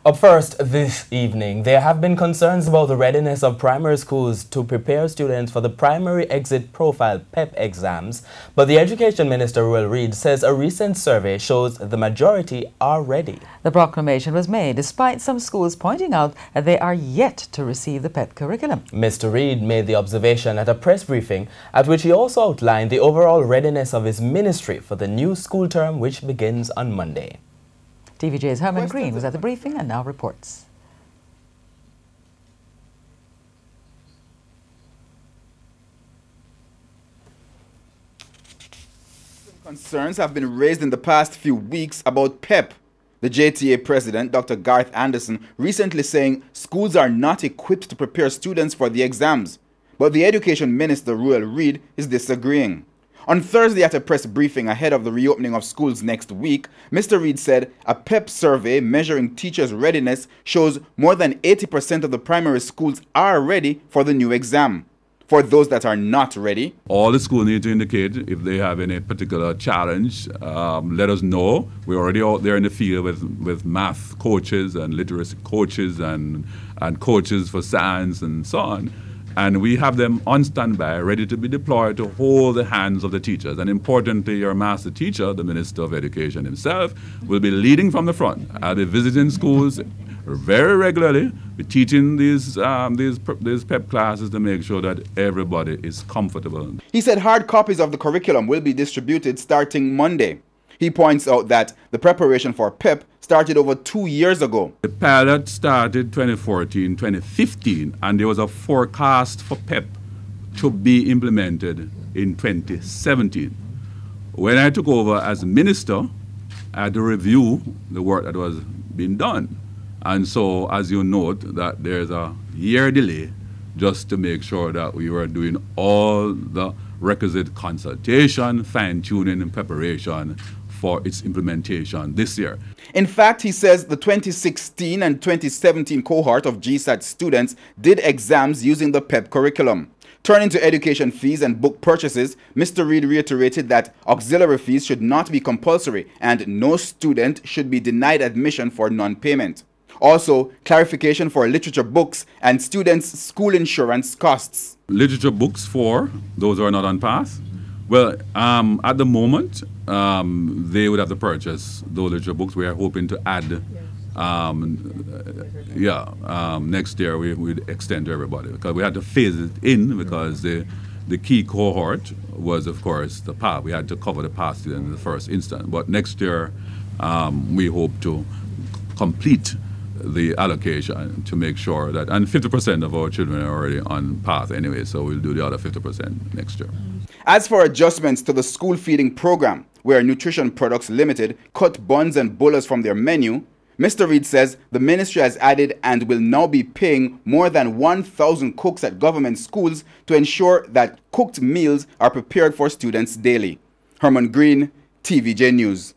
Up first this evening, there have been concerns about the readiness of primary schools to prepare students for the Primary Exit Profile PEP exams, but the Education Minister, Will Reid, says a recent survey shows the majority are ready. The proclamation was made despite some schools pointing out that they are yet to receive the PEP curriculum. Mr. Reid made the observation at a press briefing at which he also outlined the overall readiness of his ministry for the new school term, which begins on Monday. TVJ's Herman Green was at the briefing and now reports. Concerns have been raised in the past few weeks about PEP. The JTA president, Dr. Garth Anderson, recently saying schools are not equipped to prepare students for the exams. But the Education Minister, Will Reid, is disagreeing. On Thursday at a press briefing ahead of the reopening of schools next week, Mr. Reid said a PEP survey measuring teachers' readiness shows more than 80% of the primary schools are ready for the new exam. For those that are not ready, all the schools need to indicate if they have any particular challenge. Let us know. We're already out there in the field with math coaches and literacy coaches and coaches for science and so on. And we have them on standby, ready to be deployed to hold the hands of the teachers. And importantly, your master teacher, the Minister of Education himself, will be leading from the front. I'll be visiting schools very regularly, be teaching these PEP classes to make sure that everybody is comfortable. He said hard copies of the curriculum will be distributed starting Monday. He points out that the preparation for PEP started over 2 years ago. The pilot started 2014, 2015, and there was a forecast for PEP to be implemented in 2017. When I took over as minister, I had to review the work that was being done. And so, as you note, that there's a year delay just to make sure that we were doing all the requisite consultation, fine-tuning, and preparation for its implementation this year. In fact, he says the 2016 and 2017 cohort of GSAT students did exams using the PEP curriculum. Turning to education fees and book purchases, Mr. Reid reiterated that auxiliary fees should not be compulsory and no student should be denied admission for non-payment. Also, clarification for literature books and students' school insurance costs. Literature books for those who are not on pass? Well, at the moment, they would have to purchase those literature books. We are hoping to add, next year we would extend to everybody because we had to phase it in because the key cohort was, of course, the PASS. We had to cover the PASS students in the first instance. But next year, we hope to complete the allocation to make sure that, and 50% of our children are already on PASS anyway, so we'll do the other 50% next year. As for adjustments to the school feeding program, where Nutrition Products Limited cut buns and bolas from their menu, Mr. Reid says the ministry has added and will now be paying more than 1,000 cooks at government schools to ensure that cooked meals are prepared for students daily. Herman Green, TVJ News.